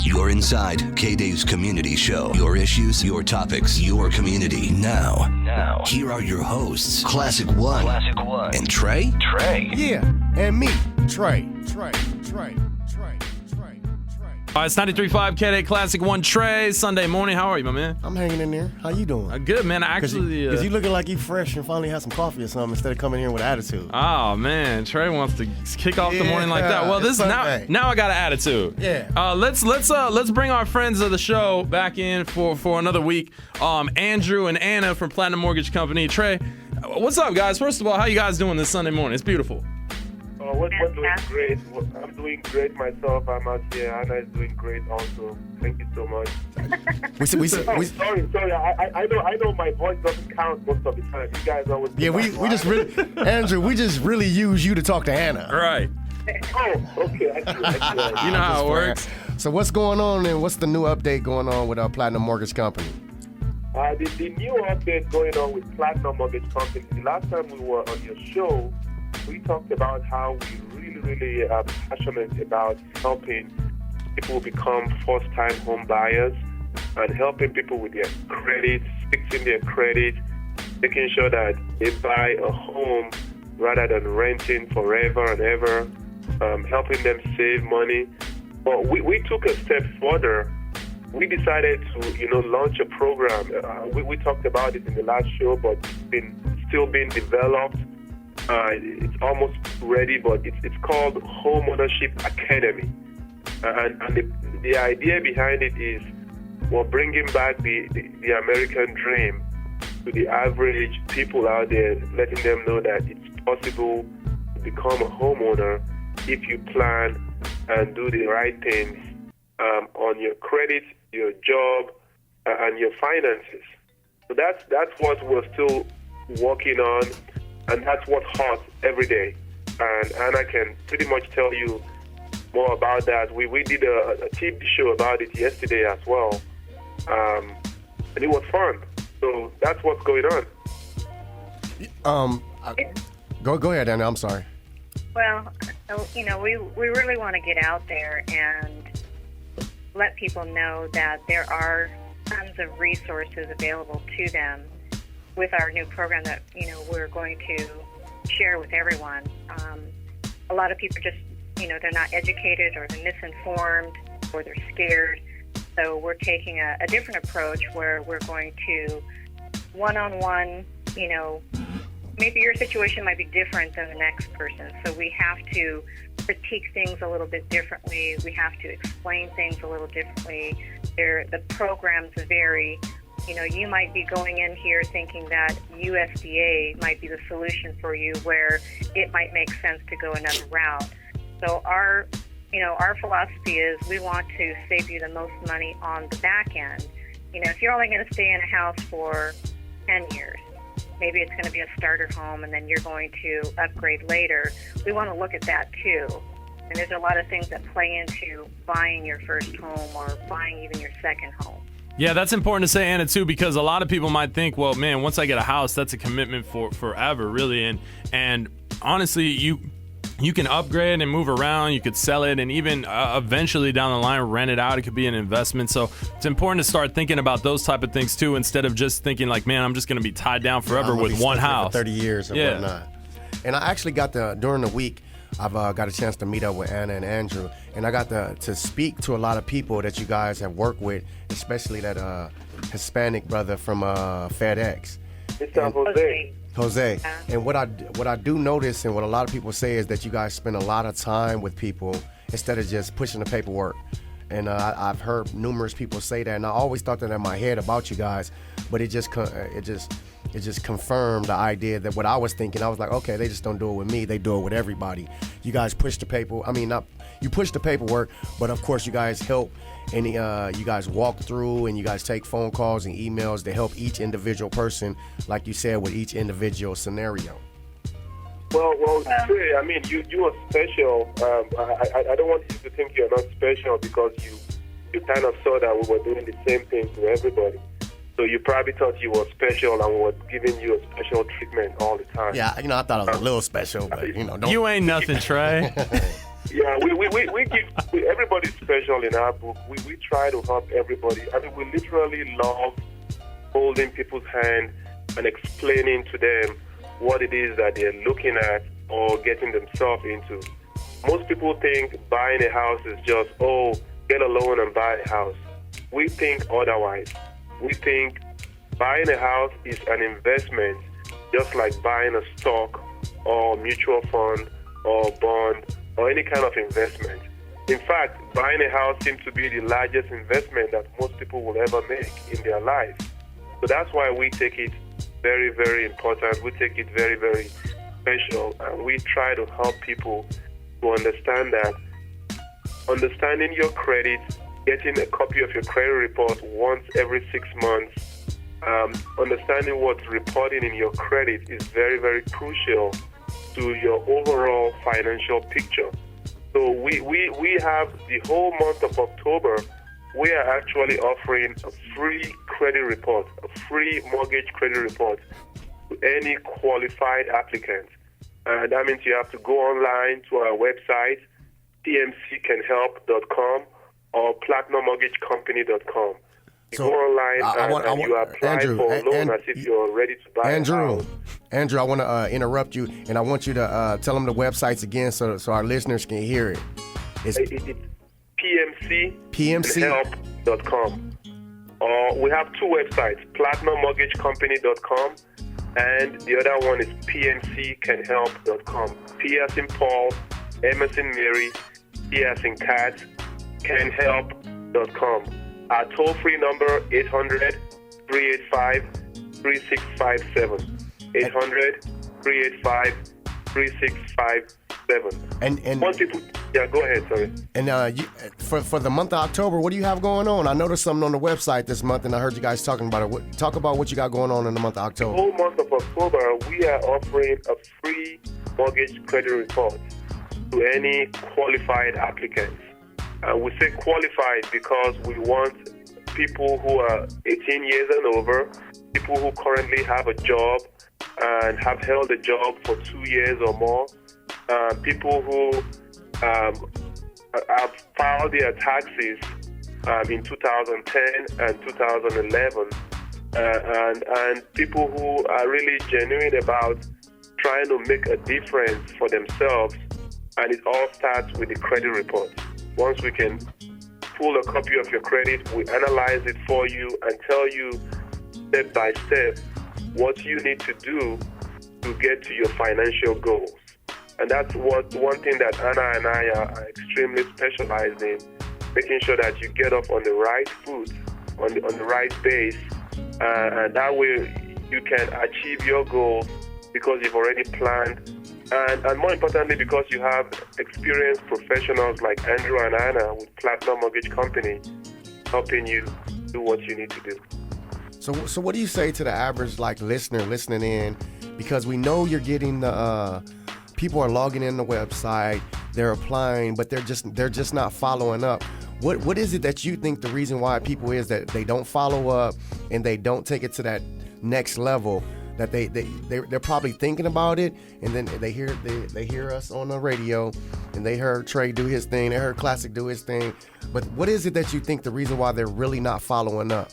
You're inside KDAY's community show. Your issues, your topics, your community. Now, here are your hosts, Classic One and Trey. Yeah, and me, Trey. All right, it's 93.5 KDAY Classic One. Trey, Sunday morning. How are you, my man? I'm hanging in there. How you doing? Good, man. Because you looking like you fresh and finally had some coffee or something instead of coming here with attitude. Oh, man. Trey wants to kick off the morning like that. Well, this now I got an attitude. Yeah. Let's bring our friends of the show back in for another week. Andrew and Anna from Platinum Mortgage Company. Trey, what's up, guys? First of all, how you guys doing this Sunday morning? It's beautiful. We're doing great. I'm doing great myself. I'm out here. Anna is doing great also. Thank you so much. Sorry. I know my voice doesn't count most of the time. You guys always. Yeah, we just really, Andrew, we just really use you to talk to Anna. Right. Oh, okay. I see. You know how it works. So what's going on and what's the new update going on with our Platinum Mortgage Company? The new update going on with Platinum Mortgage Company. The last time we were on your show, we talked about how we really are passionate about helping people become first-time home buyers and helping people with their credit, fixing their credit, making sure that they buy a home rather than renting forever and ever, helping them save money. But we took a step further. We decided to, launch a program. We talked about it in the last show, but it's still being developed. It's almost ready, but it's called Home Ownership Academy. And the idea behind it is we're bringing back the American dream to the average people out there, letting them know that it's possible to become a homeowner if you plan and do the right things on your credit, your job, and your finances. So that's what we're still working on. And that's what's hot every day. And Anna can pretty much tell you more about that. We did a TV show about it yesterday as well. And it was fun. So that's what's going on. Go ahead, Anna. I'm sorry. Well, we really want to get out there and let people know that there are tons of resources available to them with our new program that, we're going to share with everyone. A lot of people just, they're not educated or they're misinformed or they're scared. So we're taking a different approach where we're going to one-on-one, maybe your situation might be different than the next person. So we have to critique things a little bit differently. We have to explain things a little differently. The programs vary. You might be going in here thinking that USDA might be the solution for you, where it might make sense to go another route. So our philosophy is we want to save you the most money on the back end. If you're only going to stay in a house for 10 years, maybe it's going to be a starter home and then you're going to upgrade later. We want to look at that too. And there's a lot of things that play into buying your first home or buying even your second home. Yeah, that's important to say, Anna, too, because a lot of people might think, well, man, once I get a house, that's a commitment for forever, really. And honestly, you can upgrade and move around. You could sell it and even eventually down the line rent it out. It could be an investment. So it's important to start thinking about those type of things, too, instead of just thinking like, man, I'm just going to be tied down forever with one house. For 30 years or whatnot. And I actually got during the week, I've got a chance to meet up with Anna and Andrew, and I got to speak to a lot of people that you guys have worked with, especially that Hispanic brother from FedEx. Mr. Jose. And what I do notice and what a lot of people say is that you guys spend a lot of time with people instead of just pushing the paperwork. And I've heard numerous people say that, and I always thought that in my head about you guys, but it just confirmed the idea that what I was thinking. I was like, okay, they just don't do it with me. They do it with everybody. You guys push the paper. You push the paperwork, but of course you guys help, and you guys walk through, and you guys take phone calls and emails to help each individual person, like you said, with each individual scenario. Well, Trey, you are special. I don't want you to think you're not special because you kind of saw that we were doing the same thing to everybody. So you probably thought you were special and we were giving you a special treatment all the time. Yeah, I thought I was a little special, but don't. You ain't nothing, Trey. Yeah, we give everybody special in our book. We try to help everybody. I mean, we literally love holding people's hand and explaining to them what it is that they're looking at or getting themselves into. Most people think buying a house is just, get a loan and buy a house. We think otherwise. We think buying a house is an investment, just like buying a stock or mutual fund or bond or any kind of investment. In fact, buying a house seems to be the largest investment that most people will ever make in their life. So that's why we take it very, very important. We take it very, very special, and we try to help people to understand that understanding your credit, getting a copy of your credit report once every 6 months, understanding what's reported in your credit is very, very crucial to your overall financial picture. So we have the whole month of October, we are actually offering a free credit report, a free mortgage credit report to any qualified applicant. That means you have to go online to our website, tmccanhelp.com or platinummortgagecompany.com. You go online and you apply Andrew, for a loan as if you're ready to buy a house. Andrew, I want to interrupt you, and I want you to tell them the websites again so our listeners can hear it. It's PMCcanhelp.com. Or we have two websites, platinummortgagecompany.com and the other one is pmccanhelp.com. P as in Paul, M as in Mary, C as in Cat, canhelp.com. Our toll-free number, 800-385-3657. 800-385-3657. And once people, yeah, go ahead, sorry. And for the month of October, what do you have going on? I noticed something on the website this month, and I heard you guys talking about it. Talk about what you got going on in the month of October. The whole month of October, we are offering a free mortgage credit report to any qualified applicants. We say qualified because we want people who are 18 years and over, people who currently have a job and have held a job for 2 years or more, people who have filed their taxes in 2010 and 2011, and people who are really genuine about trying to make a difference for themselves. And it all starts with the credit report. Once we can pull a copy of your credit, we analyze it for you and tell you step by step what you need to do to get to your financial goals. And that's one thing that Anna and I are extremely specialized in, making sure that you get off on the right foot, on the right base, and that way you can achieve your goals because you've already planned. And more importantly, because you have experienced professionals like Andrew and Anna with Platinum Mortgage Company helping you do what you need to do. So what do you say to the average listener listening in? Because we know you're getting the people are logging in the website, they're applying, but they're just not following up. What is it that you think the reason why people is that they don't follow up and they don't take it to that next level? That they're probably thinking about it, and then they hear us on the radio, and they heard Trey do his thing, they heard Classic do his thing. But what is it that you think the reason why they're really not following up?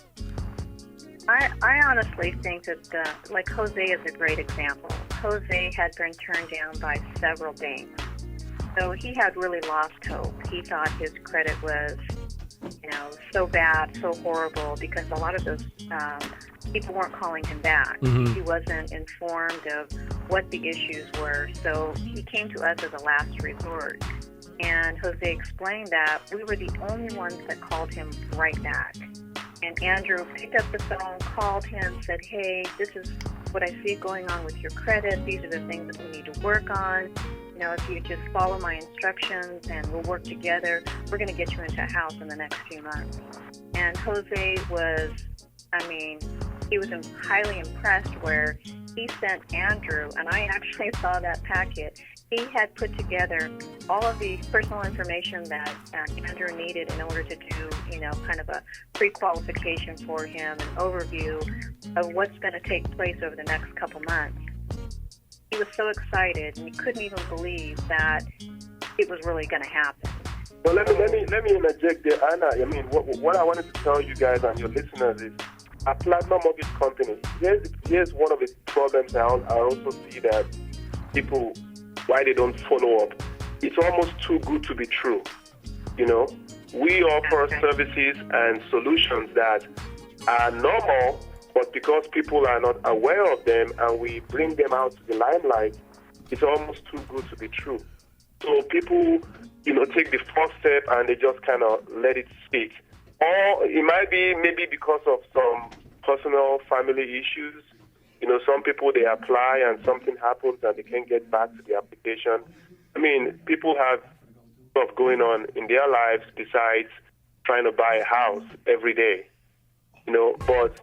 I honestly think that like Jose is a great example. Jose had been turned down by several banks, so he had really lost hope. He thought his credit was, so bad, so horrible, because a lot of those people weren't calling him back. Mm-hmm. He wasn't informed of what the issues were, so he came to us as a last resort. And Jose explained that we were the only ones that called him right back. And Andrew picked up the phone, called him, said, hey, this is what I see going on with your credit. These are the things that we need to work on. If you just follow my instructions and we'll work together, we're going to get you into a house in the next few months. And Jose was, he was highly impressed where he sent Andrew, and I actually saw that packet. He had put together all of the personal information that Andrew needed in order to do, kind of a pre-qualification for him, an overview of what's going to take place over the next couple months. He was so excited, and he couldn't even believe that it was really going to happen. Well, let me interject there, Anna. I mean, what I wanted to tell you guys and your listeners is, a Platinum Mortgage Company, here's one of the problems I also see that people, why they don't follow up. It's almost too good to be true. You know, we offer services and solutions that are normal, but because people are not aware of them and we bring them out to the limelight, it's almost too good to be true. So people, take the first step and they just kind of let it speak. Or it might be maybe because of some personal family issues. Some people, they apply and something happens and they can't get back to the application. I mean, people have stuff going on in their lives besides trying to buy a house every day. But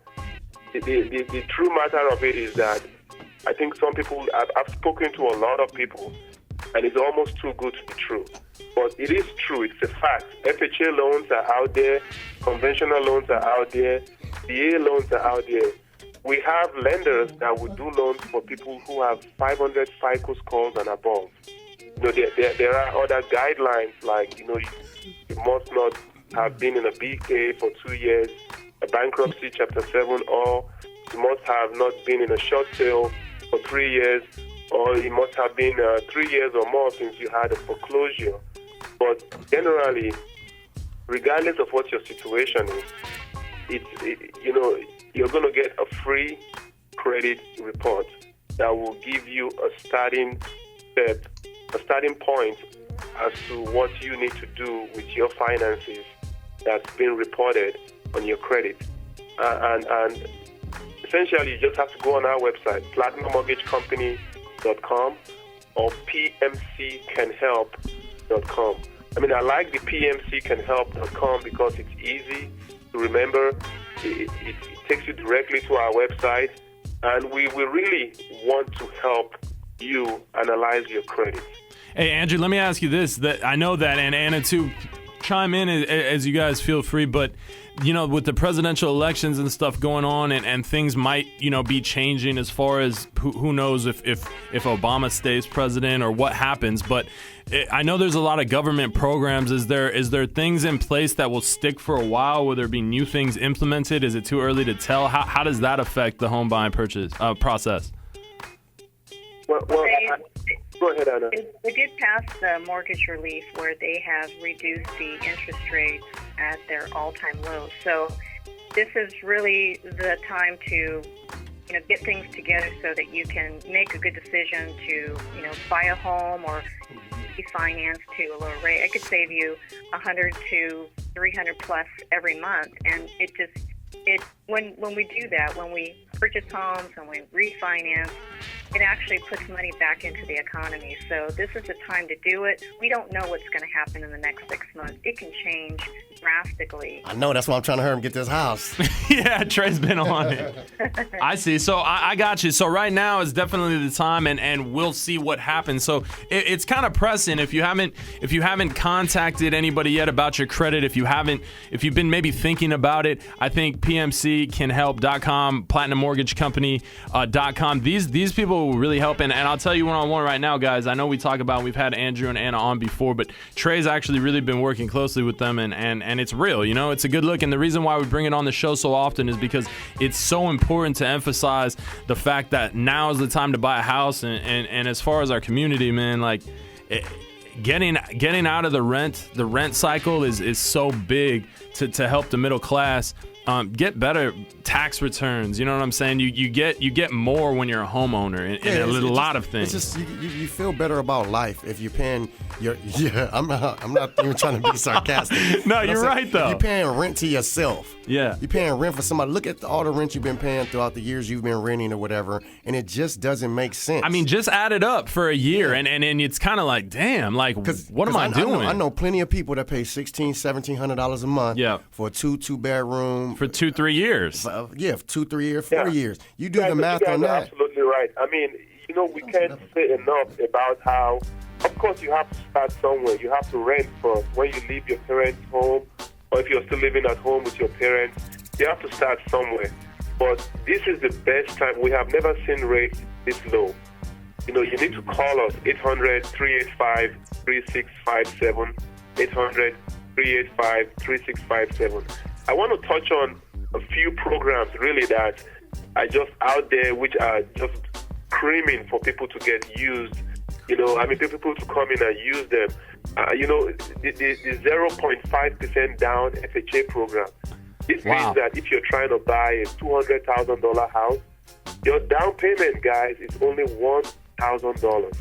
the true matter of it is that I think some people, I've spoken to a lot of people, and it's almost too good to be true. But it is true. It's a fact. FHA loans are out there. Conventional loans are out there. DA loans are out there. We have lenders that would do loans for people who have 500 FICO scores and above. There are other guidelines like, you must not have been in a BK for 2 years, a bankruptcy, Chapter 7, or you must have not been in a short sale for 3 years, or it must have been 3 years or more since you had a foreclosure. But generally, regardless of what your situation is, you're going to get a free credit report that will give you a starting point as to what you need to do with your finances that's been reported on your credit. And essentially, you just have to go on our website, platinummortgagecompany.com or pmccanhelp.com. I mean, I like the pmccanhelp.com because it's easy to remember. It takes you directly to our website, and we really want to help you analyze your credit. Hey, Andrew, let me ask you this. That I know that, and Anna, too, chime in as you guys feel free, but, with the presidential elections and stuff going on and things might, be changing as far as who knows if Obama stays president or what happens, but I know there's a lot of government programs. Is there things in place that will stick for a while? Will there be new things implemented? Is it too early to tell? How does that affect the home buying purchase process? Well, go ahead, Anna. They did pass the mortgage relief where they have reduced the interest rates at their all-time low. So this is really the time to, get things together so that you can make a good decision to, buy a home or refinance to a lower rate. It could save you $100 to $300 plus every month, and when we do that, when we purchase homes and we refinance, it actually puts money back into the economy. So this is the time to do it. We don't know what's going to happen in the next 6 months. It can change drastically. I know. That's why I'm trying to hurry him get this house. Yeah, Trey's been on it. I see. So I got you. So right now is definitely the time, and we'll see what happens. So it's kind of pressing. If you haven't contacted anybody yet about your credit, if you've been maybe thinking about it, I think pmccanhelp.com, platinummortgagecompany.com. These people will really help. And I'll tell you one-on-one right now, guys. I know we've had Andrew and Anna on before, but Trey's actually really been working closely with them, and it's real. It's a good look. And the reason why we bring it on the show so often is because it's so important to emphasize the fact that now is the time to buy a house. And as far as our community, man, like getting out of the rent cycle is so big to help the middle class. Get better tax returns. You know what I'm saying? You get more when you're a homeowner in a lot of things. It's just you feel better about life if you're paying I'm not even trying to be sarcastic. No, you're right though. You're paying rent to yourself. Yeah. You're paying rent for somebody. Look at all the rent you've been paying throughout the years you've been renting or whatever, and it just doesn't make sense. I mean, just add it up for a year, and it's kind of like, damn, like, what am I doing? I know plenty of people that pay $1,700-$1,700 a month for a two-bedroom. For 2-3 years. 2-3 years, 4 years. You do the math on that. Absolutely right. I mean, we can't say enough about how, of course, you have to start somewhere. You have to rent first. When you leave your parents' home, or if you're still living at home with your parents, you have to start somewhere. But this is the best time. We have never seen rates this low. you need to call us, 800-385-3657, 800-385-3657. I want to touch on a few programs really that are just out there, which are just screaming for people to get used. People to come in and use them. The 0.5% down FHA program. This means that if you're trying to buy a $200,000 house, your down payment, guys, is only $1,000.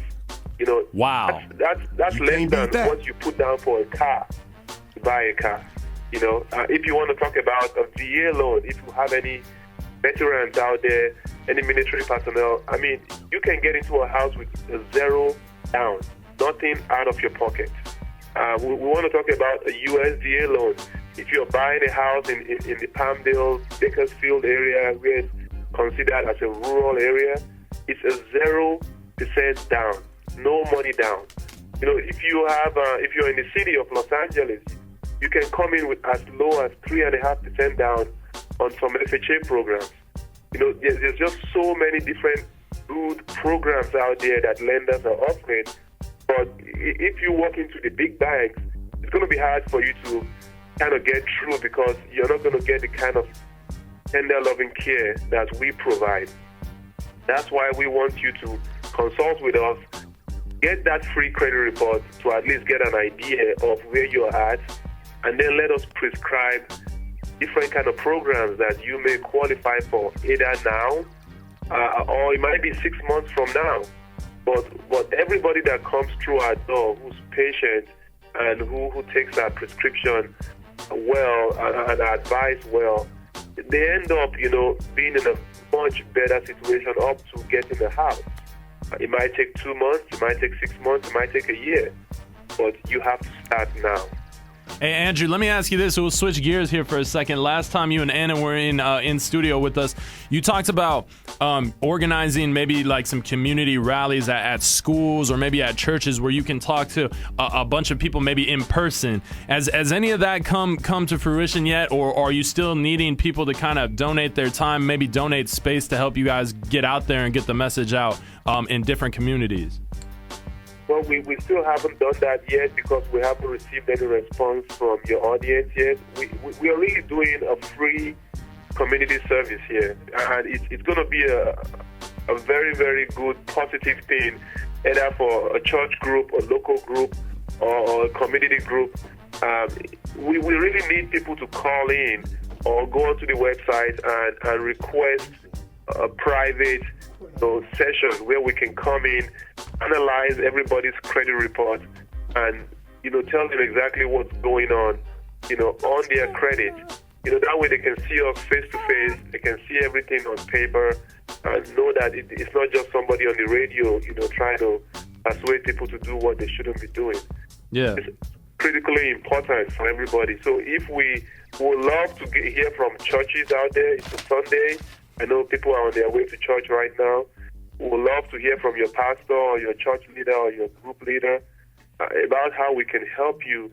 Wow. That's less than what you put down for a car, to buy a car. If you want to talk about a VA loan, if you have any veterans out there, any military personnel, you can get into a house with a zero down, nothing out of your pocket. We want to talk about a USDA loan. If you're buying a house in the Palmdale, Bakersfield area, where it's considered as a rural area, it's a 0% down, no money down. If you're in the city of Los Angeles, you can come in with as low as 3.5% down on some FHA programs. There's just so many different good programs out there that lenders are offering. But if you walk into the big banks, it's going to be hard for you to kind of get through, because you're not going to get the kind of tender loving care that we provide. That's why we want you to consult with us, get that free credit report to at least get an idea of where you're at, and then let us prescribe different kind of programs that you may qualify for, either now or it might be 6 months from now. But everybody that comes through our door who's patient and who takes our prescription well and our advice well, they end up, being in a much better situation up to getting a house. It might take 2 months, it might take 6 months, it might take a year, but you have to start now. Hey, Andrew, let me ask you this. We'll switch gears here for a second. Last time you and Anna were in studio with us, you talked about organizing maybe like some community rallies at schools or maybe at churches where you can talk to a bunch of people maybe in person. Has any of that come to fruition yet, or are you still needing people to kind of donate their time, maybe donate space to help you guys get out there and get the message out in different communities? Well, we still haven't done that yet because we haven't received any response from your audience yet. We are really doing a free community service here, and it's going to be a very, very good, positive thing, either for a church group, a local group, or a community group. We really need people to call in or go onto the website and request a private session where we can come in, analyze everybody's credit report, and tell them exactly what's going on on their credit. That way they can see us face to face, they can see everything on paper, and know that it's not just somebody on the radio trying to persuade people to do what they shouldn't be doing. Yeah, it's critically important for everybody. So if we would love to hear from churches out there, it's a Sunday, I know people are on their way to church right now. We would love to hear from your pastor or your church leader or your group leader about how we can help you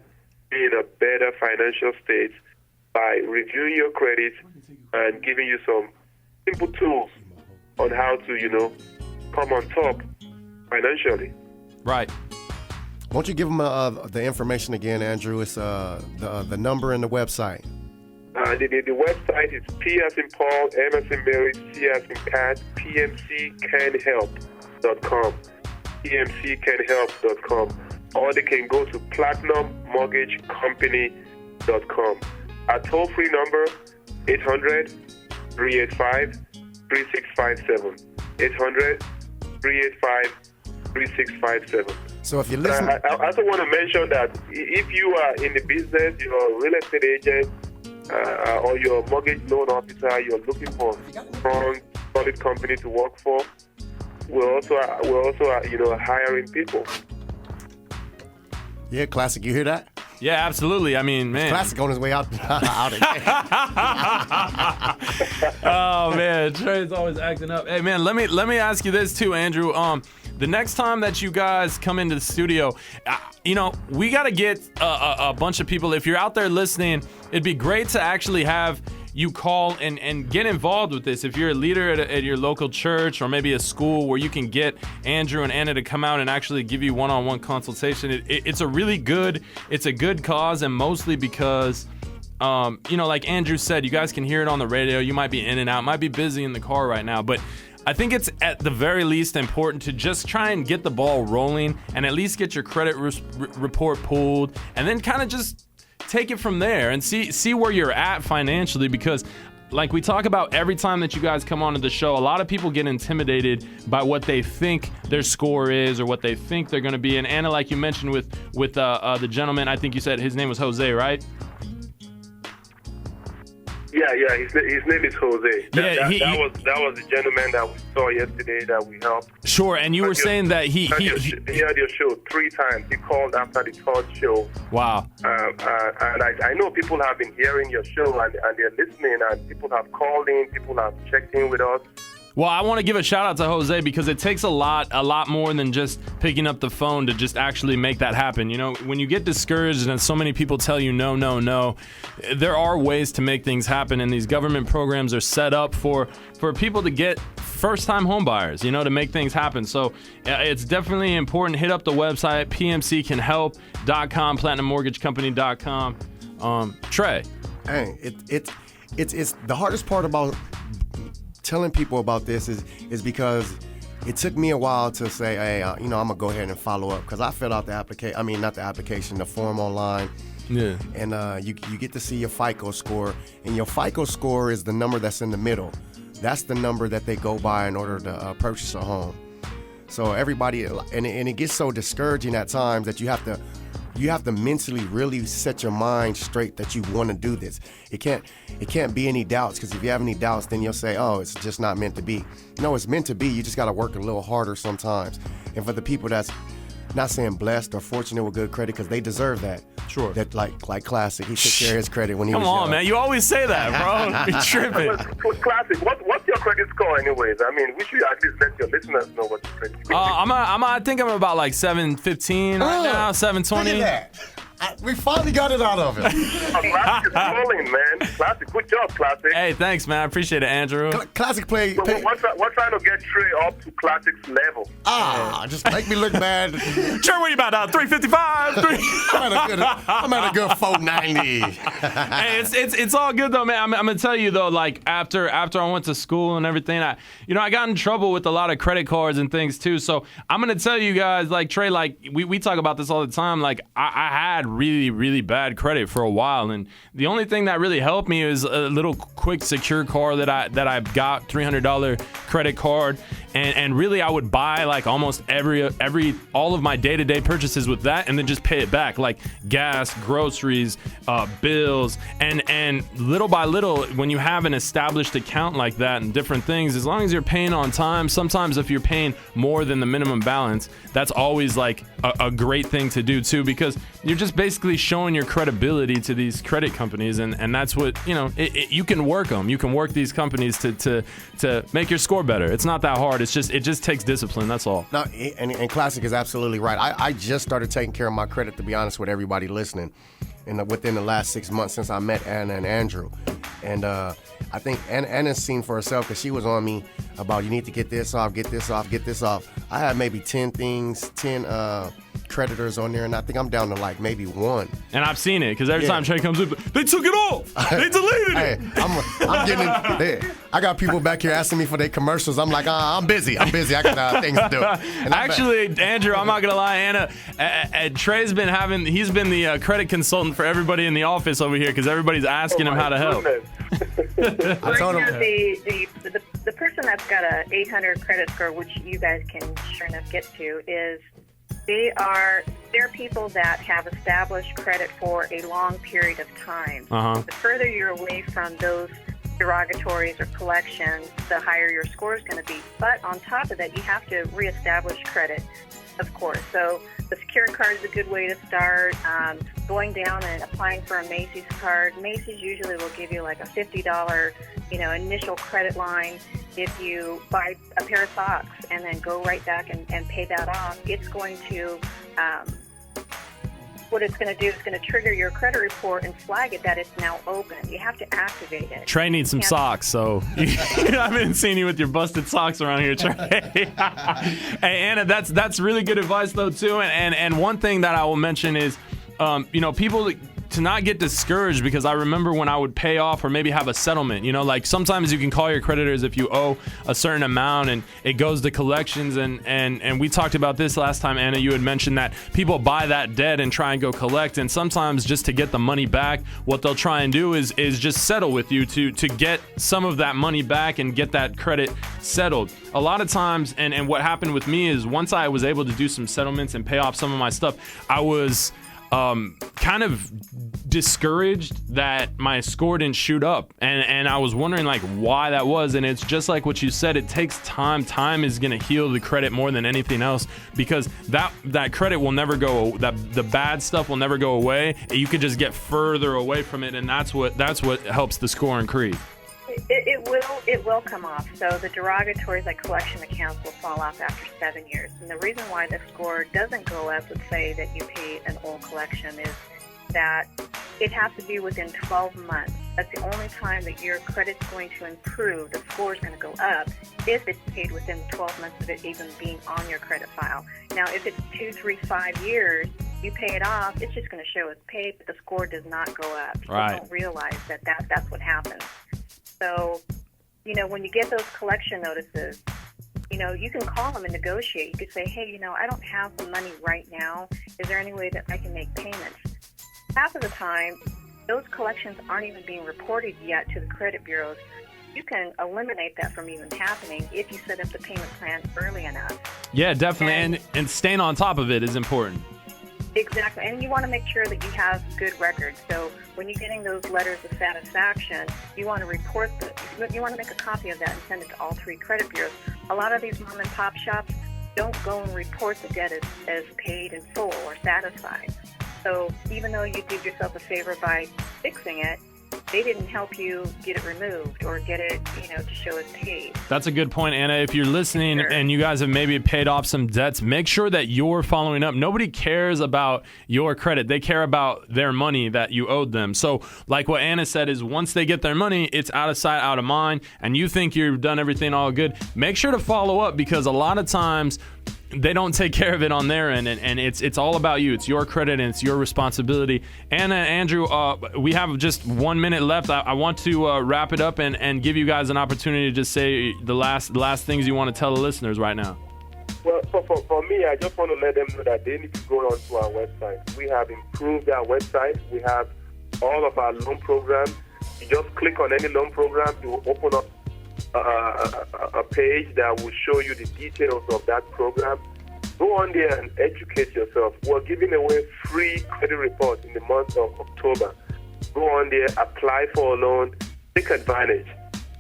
be in a better financial state by reviewing your credit and giving you some simple tools on how to, come on top financially. Right. Won't you give them the information again, Andrew? It's the number and the website. The website is P as in Paul, M as in Mary, C as in Cat, pmccanhelp.com, pmccanhelp.com, or they can go to platinummortgagecompany.com. Our toll-free number, 800-385-3657, 800-385-3657. So if you listen... I also want to mention that if you are in the business, you're a real estate agent, or you're a mortgage loan officer, you're looking for a strong, solid company to work for, we're also hiring people. Yeah, Classic, you hear that? Yeah, absolutely. I mean, man. Classic on his way out again. Oh man, Trey's always acting up. Hey man, let me ask you this too, Andrew. The next time that you guys come into the studio, we got to get a bunch of people. If you're out there listening, it'd be great to actually have you call and get involved with this. If you're a leader at your local church or maybe a school where you can get Andrew and Anna to come out and actually give you one-on-one consultation, it's a good cause, and mostly because like Andrew said, you guys can hear it on the radio. You might be in and out, might be busy in the car right now, but I think it's at the very least important to just try and get the ball rolling and at least get your credit report pulled, and then kind of just take it from there and see where you're at financially, because like we talk about every time that you guys come onto the show, a lot of people get intimidated by what they think their score is or what they think they're going to be. And Anna, like you mentioned with the gentleman, I think you said his name was Jose, right? Yeah. His name is Jose. That was the gentleman that we saw yesterday that we helped. Sure, and you were saying that he had your show 3 times. He called after the 3rd show. Wow. And I know people have been hearing your show and they're listening, and people have called in, people have checked in with us. Well, I want to give a shout out to Jose, because it takes a lot more than just picking up the phone to just actually make that happen. You know, when you get discouraged and so many people tell you no, there are ways to make things happen, and these government programs are set up for people to get first-time home buyers, to make things happen. So it's definitely important. Hit up the website, pmccanhelp.com, platinummortgagecompany.com. Trey. Hey, it's the hardest part about telling people about this is because it took me a while to say, hey, I'm gonna go ahead and follow up, because I filled out the form online. Yeah. And you get to see your FICO score, and your FICO score is the number that's in the middle. That's the number that they go by in order to purchase a home. So everybody, and it gets so discouraging at times that you have to mentally really set your mind straight that you want to do this. It can't be any doubts, because if you have any doubts, then you'll say, oh, it's just not meant to be. No, it's meant to be. You just got to work a little harder sometimes. And for the people that's not saying blessed or fortunate with good credit, because they deserve that. Sure. That like Classic, he took care of his credit when he was young. Come on, man. You always say that, bro. You're tripping. Classic, what's your credit score anyways? I mean, we should at least let your listeners know what your credit score is. I think I'm about like 715 right now, 720. Look at that. We finally got it out of him. Classic is rolling, man. Classic, good job, Classic. Hey, thanks, man. I appreciate it, Andrew. Classic play. We're trying to get Trey up to Classic's level. Just make me look bad. Trey, what are you about? 355? I'm at a good 490. Hey, it's all good though, man. I'm gonna tell you though, like after I went to school and everything, I got in trouble with a lot of credit cards and things too. So I'm gonna tell you guys, like Trey, like we talk about this all the time. Like I had really, really bad credit for a while, and the only thing that really helped me is a little quick secure card that I got, $300 credit card, and really I would buy like almost all of my day-to-day purchases with that, and then just pay it back, like gas, groceries, bills, and little by little, when you have an established account like that and different things, as long as you're paying on time, sometimes if you're paying more than the minimum balance, that's always like a great thing to do too, because you're just basically showing your credibility to these credit companies, and that's what you can work them. You can work these companies to make your score better. It's not that hard. It just takes discipline. That's all. No, and Classic is absolutely right. I just started taking care of my credit, to be honest with everybody listening, within the last 6 months since I met Anna and Andrew. And I think Anna's seen for herself, because she was on me about, you need to get this off, get this off, get this off. I had maybe 10 creditors on there, and I think I'm down to like maybe 1. And I've seen it, because every time Trey comes up, they took it off. They deleted it. Hey, I'm getting it. I got people back here asking me for their commercials. I'm like, I'm busy. I got things to do. Actually, Andrew, I'm not gonna lie, Anna. Trey's been he's been the credit consultant for everybody in the office over here, because everybody's asking him how to help. I told him the person that's got a 800 credit score, which you guys can sure enough get to, is they're people that have established credit for a long period of time. The further you're away from those derogatories or collections, the higher your score is going to be. But on top of that, you have to reestablish credit, of course. So the secure card is a good way to start. Going down and applying for a Macy's card. Macy's usually will give you like a $50, initial credit line. If you buy a pair of socks and then go right back and pay that off, it's going to what it's going to do is going to trigger your credit report and flag it that it's now open. You have to activate it. Trey needs some socks, so I've been seeing you with your busted socks around here, Trey. Hey, Anna, that's really good advice though too. And one thing that I will mention is, people to not get discouraged, because I remember when I would pay off or maybe have a settlement, like sometimes you can call your creditors if you owe a certain amount and it goes to collections. And we talked about this last time, Anna. You had mentioned that people buy that debt and try and go collect. And sometimes just to get the money back, what they'll try and do is just settle with you to get some of that money back and get that credit settled. A lot of times, and what happened with me is once I was able to do some settlements and pay off some of my stuff, I was kind of discouraged that my score didn't shoot up, and I was wondering like why that was. And it's just like what you said, it takes time. Time is going to heal the credit more than anything else, because that credit will never go, the bad stuff will never go away. You could just get further away from it, and that's what helps the score increase. It will come off. So the derogatories like collection accounts will fall off after 7 years. And the reason why the score doesn't go up, let's say that you paid an old collection, is that it has to be within 12 months. That's the only time that your credit's going to improve. The score is going to go up if it's paid within 12 months of it even being on your credit file. Now, if it's 2, 3, 5 years, you pay it off, it's just going to show it's paid, but the score does not go up. People don't realize that's what happens. So, when you get those collection notices, you can call them and negotiate. You could say, hey, I don't have the money right now. Is there any way that I can make payments? Half of the time, those collections aren't even being reported yet to the credit bureaus. You can eliminate that from even happening if you set up the payment plan early enough. Yeah, definitely. And staying on top of it is important. Exactly. And you want to make sure that you have good records. So when you're getting those letters of satisfaction, you want to you want to make a copy of that and send it to all 3 credit bureaus. A lot of these mom and pop shops don't go and report the debt as paid in full or satisfied. So even though you did yourself a favor by fixing it, they didn't help you get it removed or get it, to show it's paid. That's a good point, Anna. If you're listening and you guys have maybe paid off some debts, make sure that you're following up. Nobody cares about your credit. They care about their money that you owed them. So like what Anna said is once they get their money, it's out of sight, out of mind, and you think you've done everything all good. Make sure to follow up, because a lot of times they don't take care of it on their end, and it's all about you. It's your credit and it's your responsibility. Anna, Andrew, we have just 1 minute left. I want to wrap it up and give you guys an opportunity to just say the last things you want to tell the listeners right now. Well, for me, I just want to let them know that they need to go onto our website. We have improved our website. We have all of our loan programs. You just click on any loan program, it will open up a page that will show you the details of that program. Go on there and educate yourself. We're giving away free credit reports in the month of October. Go on there, apply for a loan, take advantage,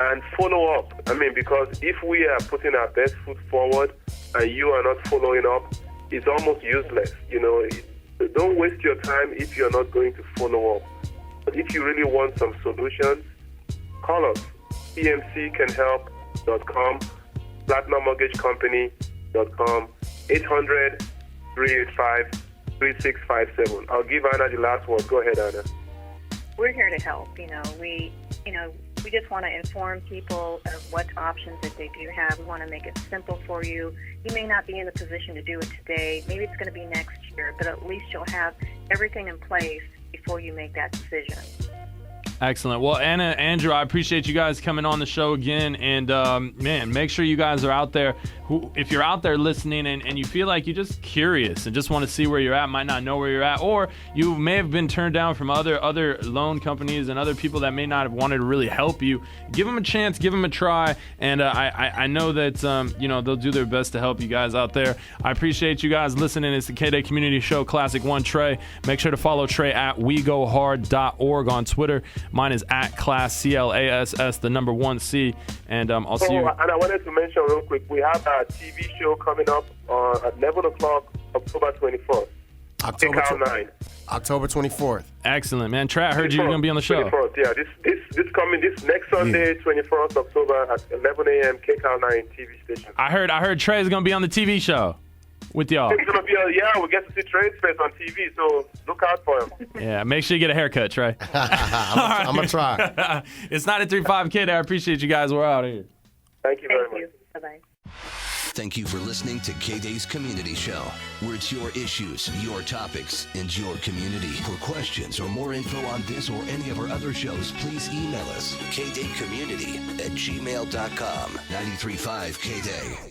and follow up. Because if we are putting our best foot forward and you are not following up, it's almost useless. Don't waste your time if you're not going to follow up. But if you really want some solutions, call us. PMCcanhelp.com, PlatinumMortgageCompany.com, 800-385-3657. I'll give Anna the last word. Go ahead, Anna. We're here to help. We just want to inform people of what options that they do have. We want to make it simple for you. You may not be in the position to do it today. Maybe it's going to be next year, but at least you'll have everything in place before you make that decision. Excellent. Well, Anna, Andrew, I appreciate you guys coming on the show again. And, make sure you guys are out there. If you're out there listening and you feel like you're just curious and just want to see where you're at, might not know where you're at, or you may have been turned down from other loan companies and other people that may not have wanted to really help you, give them a chance, give them a try. And I know that, they'll do their best to help you guys out there. I appreciate you guys listening. It's the KDAY Community Show, Classic One Trey. Make sure to follow Trey at WeGoHard.org on Twitter. Mine is at Class, CLASS, the number 1C. And I'll see you. And I wanted to mention real quick, we have a TV show coming up at 11 o'clock, October 24th. October 24th. Excellent, man. Trey, I heard you were going to be on the show. 24th, yeah. This next Sunday, 24th October at 11 a.m. KCAL 9 TV station. I heard Trey's going to be on the TV show. with y'all. He's gonna be we get to see Trey's face on TV, so look out for him. Yeah, make sure you get a haircut, Trey. I'm gonna try. It's 93.5 KDAY. I appreciate you guys. We're out of here. Thank you very much. Bye-bye. Thank you for listening to KDAY's Community Show, where it's your issues, your topics, and your community. For questions or more info on this or any of our other shows, please email us, kdaycommunity@gmail.com. 93.5 KDAY.